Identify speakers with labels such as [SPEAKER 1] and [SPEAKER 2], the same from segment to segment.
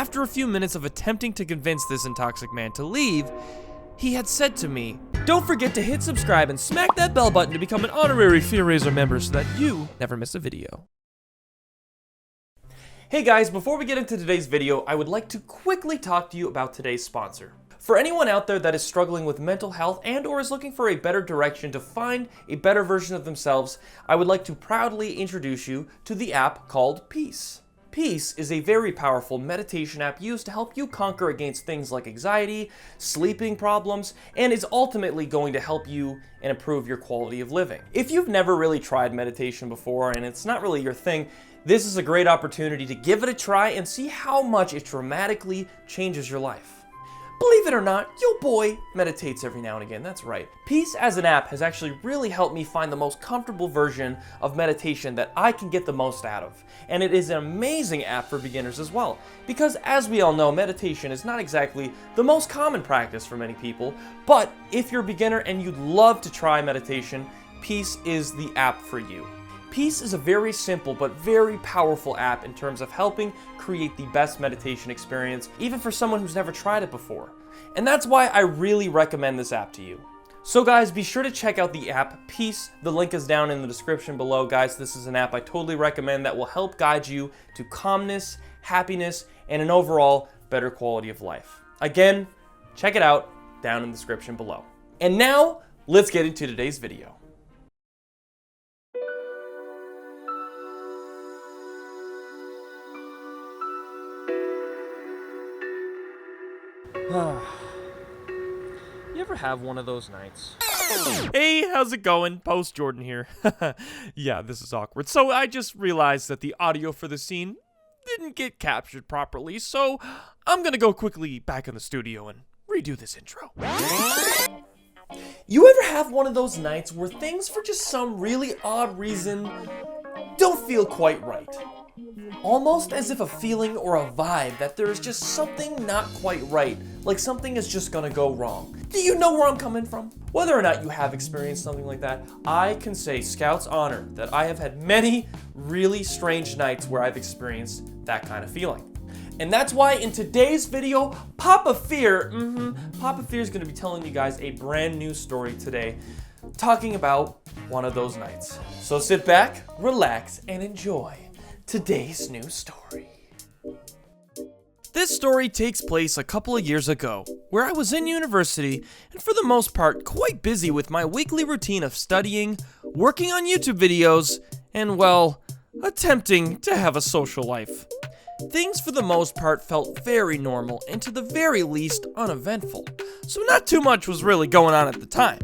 [SPEAKER 1] after a few minutes of attempting to convince this intoxic man to leave, he had said to me, "Don't forget to hit subscribe and smack that bell button to become an honorary TheFearRaiser member so that you never miss a video." Hey guys, before we get into today's video, I would like to quickly talk to you about today's sponsor. For anyone out there that is struggling with mental health and or is looking for a better direction to find a better version of themselves, I would like to proudly introduce you to the app called Peace. Peace is a very powerful meditation app used to help you conquer against things like anxiety, sleeping problems, and is ultimately going to help you and improve your quality of living. If you've never really tried meditation before and it's not really your thing, this is a great opportunity to give it a try and see how much it dramatically changes your life. Believe it or not, yo boy meditates every now and again, that's right. Peace as an app has actually really helped me find the most comfortable version of meditation that I can get the most out of. And it is an amazing app for beginners as well. Because as we all know, meditation is not exactly the most common practice for many people, but if you're a beginner and you'd love to try meditation, Peace is the app for you. Peace is a very simple but very powerful app in terms of helping create the best meditation experience, even for someone who's never tried it before. And that's why I really recommend this app to you. So guys, be sure to check out the app Peace. The link is down in the description below. Guys, this is an app I totally recommend that will help guide you to calmness, happiness, and an overall better quality of life. Again, check it out down in the description below. And now, let's get into today's video. You ever have one of those nights? Hey, how's it going? Post Jordan here. Yeah, this is awkward. So I just realized that the audio for the scene didn't get captured properly, so I'm gonna go quickly back in the studio and redo this intro. You ever have one of those nights where things, for just some really odd reason, don't feel quite right? Almost as if a feeling or a vibe that there is just something not quite right, like something is just gonna go wrong. Do you know where I'm coming from? Whether or not you have experienced something like that, I can say Scout's honor that I have had many really strange nights where I've experienced that kind of feeling. And that's why in today's video, Papa Fear is gonna be telling you guys a brand new story today, talking about one of those nights. So sit back, relax, and enjoy today's new story. This story takes place a couple of years ago, where I was in university and for the most part quite busy with my weekly routine of studying, working on YouTube videos, and well, attempting to have a social life. Things for the most part felt very normal and to the very least uneventful, so not too much was really going on at the time.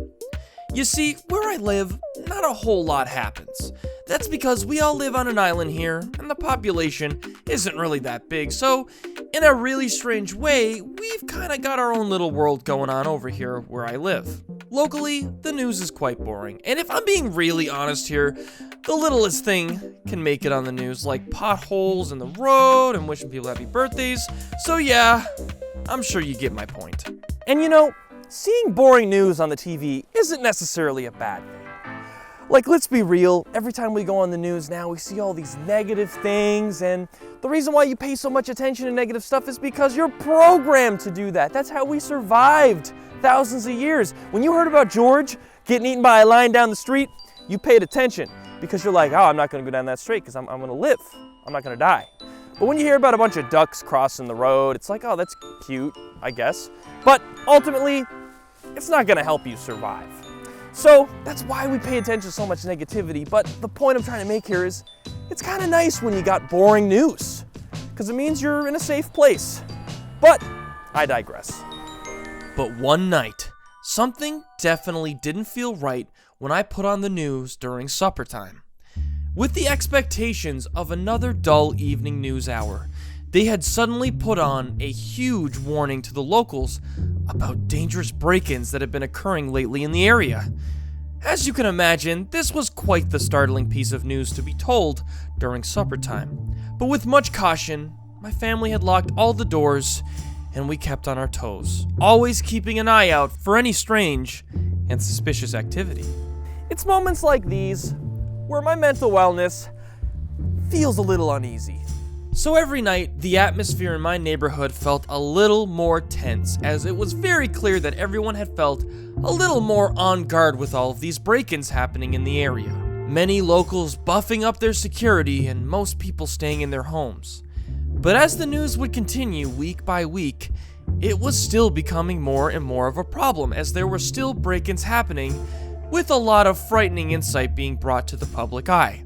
[SPEAKER 1] You see, where I live, not a whole lot happens. That's because we all live on an island here, and the population isn't really that big, so in a really strange way, we've kinda got our own little world going on over here where I live. Locally, the news is quite boring, and if I'm being really honest here, the littlest thing can make it on the news, like potholes in the road and wishing people happy birthdays, so yeah, I'm sure you get my point. And you know, seeing boring news on the TV isn't necessarily a bad thing. Like, let's be real, every time we go on the news now, we see all these negative things, and the reason why you pay so much attention to negative stuff is because you're programmed to do that. That's how we survived thousands of years. When you heard about George getting eaten by a lion down the street, you paid attention because you're like, oh, I'm not gonna go down that street because I'm gonna live. I'm not gonna die. But when you hear about a bunch of ducks crossing the road, it's like, oh, that's cute, I guess. But ultimately, it's not gonna help you survive. So that's why we pay attention to so much negativity, but the point I'm trying to make here is it's kind of nice when you got boring news, because it means you're in a safe place. But I digress. But one night, something definitely didn't feel right when I put on the news during supper time. With the expectations of another dull evening news hour, they had suddenly put on a huge warning to the locals about dangerous break-ins that had been occurring lately in the area. As you can imagine, this was quite the startling piece of news to be told during supper time. But with much caution, my family had locked all the doors and we kept on our toes, always keeping an eye out for any strange and suspicious activity. It's moments like these where my mental wellness feels a little uneasy. So every night, the atmosphere in my neighborhood felt a little more tense, as it was very clear that everyone had felt a little more on guard with all of these break-ins happening in the area. Many locals buffing up their security and most people staying in their homes. But as the news would continue week by week, it was still becoming more and more of a problem, as there were still break-ins happening, with a lot of frightening insight being brought to the public eye.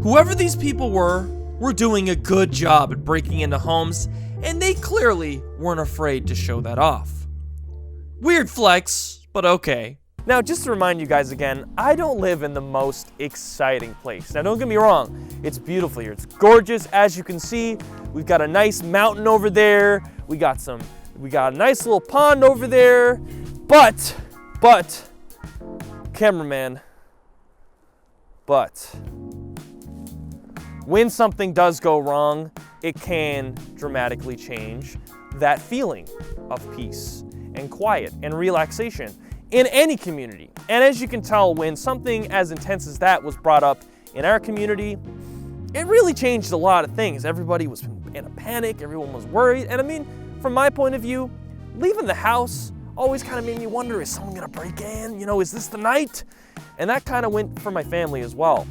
[SPEAKER 1] Whoever these people were doing a good job at breaking into homes, and they clearly weren't afraid to show that off. Weird flex, but okay. Now, just to remind you guys again, I don't live in the most exciting place. Now, don't get me wrong, it's beautiful here. It's gorgeous, as you can see. We've got a nice mountain over there. We got a nice little pond over there. But, cameraman, when something does go wrong, it can dramatically change that feeling of peace and quiet and relaxation in any community. And as you can tell, when something as intense as that was brought up in our community, it really changed a lot of things. Everybody was in a panic, everyone was worried. And I mean, from my point of view, leaving the house always kind of made me wonder, is someone gonna break in? You know, is this the night? And that kind of went for my family as well.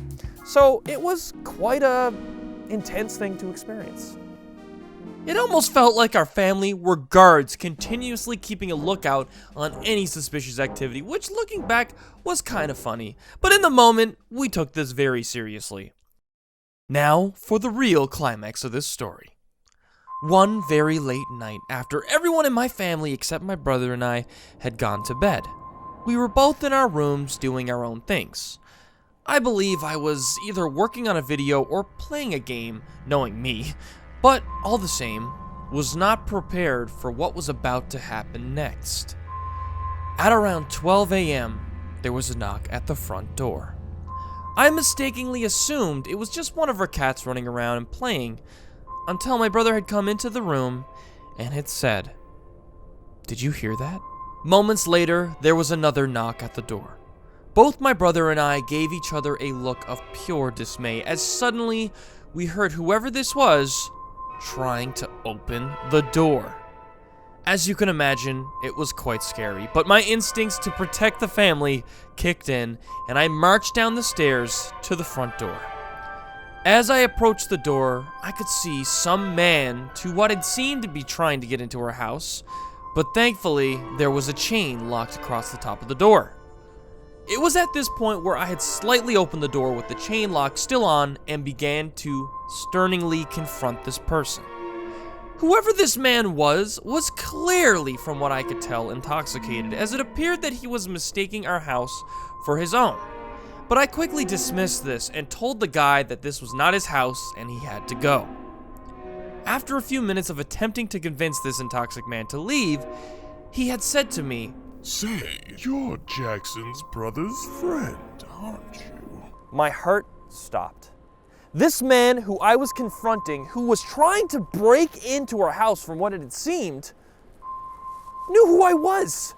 [SPEAKER 1] So it was quite a intense thing to experience. It almost felt like our family were guards continuously keeping a lookout on any suspicious activity, which looking back was kind of funny. But in the moment, we took this very seriously. Now for the real climax of this story. One very late night, after everyone in my family except my brother and I had gone to bed, we were both in our rooms doing our own things. I believe I was either working on a video or playing a game, knowing me, but all the same, was not prepared for what was about to happen next. At around 12 a.m., there was a knock at the front door. I mistakenly assumed it was just one of our cats running around and playing, until my brother had come into the room and had said, "Did you hear that?" Moments later, there was another knock at the door. Both my brother and I gave each other a look of pure dismay, as suddenly we heard whoever this was trying to open the door. As you can imagine, it was quite scary, but my instincts to protect the family kicked in, and I marched down the stairs to the front door. As I approached the door, I could see some man to what had seemed to be trying to get into our house, but thankfully, there was a chain locked across the top of the door. It was at this point where I had slightly opened the door with the chain lock still on and began to sternly confront this person. Whoever this man was clearly, from what I could tell, intoxicated, as it appeared that he was mistaking our house for his own. But I quickly dismissed this and told the guy that this was not his house and he had to go. After a few minutes of attempting to convince this intoxic man to leave, he had said to me,
[SPEAKER 2] "Say, you're Jackson's brother's friend, aren't you?"
[SPEAKER 1] My heart stopped. This man who I was confronting, who was trying to break into our house from what it had seemed, knew who I was.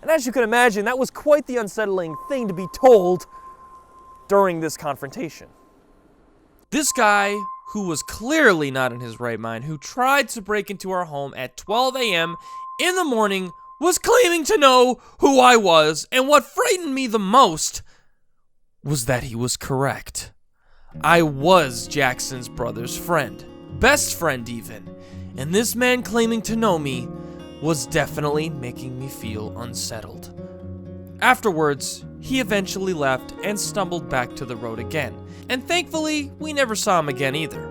[SPEAKER 1] And as you can imagine, that was quite the unsettling thing to be told during this confrontation. This guy, who was clearly not in his right mind, who tried to break into our home at 12 a.m. in the morning, was claiming to know who I was, and what frightened me the most was that he was correct. I was Jackson's brother's friend, best friend even, and this man claiming to know me was definitely making me feel unsettled. Afterwards, he eventually left and stumbled back to the road again, and thankfully, we never saw him again either.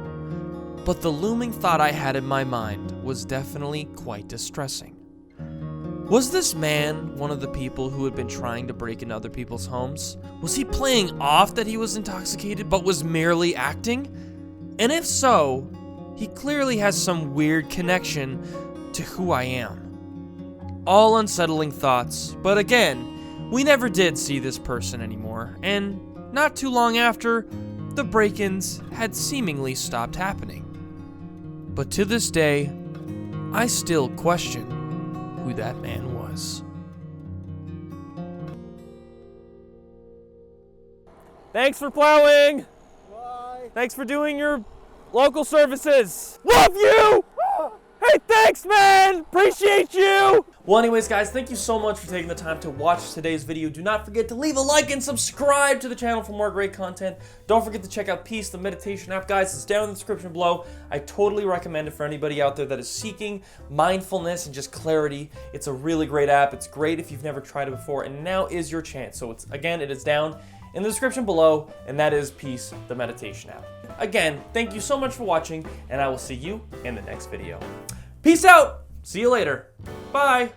[SPEAKER 1] But the looming thought I had in my mind was definitely quite distressing. Was this man one of the people who had been trying to break into other people's homes? Was he playing off that he was intoxicated but was merely acting? And if so, he clearly has some weird connection to who I am. All unsettling thoughts, but again, we never did see this person anymore, and not too long after, the break-ins had seemingly stopped happening. But to this day, I still question who that man was. Thanks for plowing!
[SPEAKER 3] Bye.
[SPEAKER 1] Thanks for doing your local services. Love you! Hey, thanks, man! Appreciate you! Well, anyways, guys, thank you so much for taking the time to watch today's video. Do not forget to leave a like and subscribe to the channel for more great content. Don't forget to check out Peace, the meditation app, guys. It's down in the description below. I totally recommend it for anybody out there that is seeking mindfulness and just clarity. It's a really great app. It's great if you've never tried it before, and now is your chance. So it is down in the description below, and that is Peace, the meditation app. Again, thank you so much for watching, and I will see you in the next video. Peace out! See you later. Bye!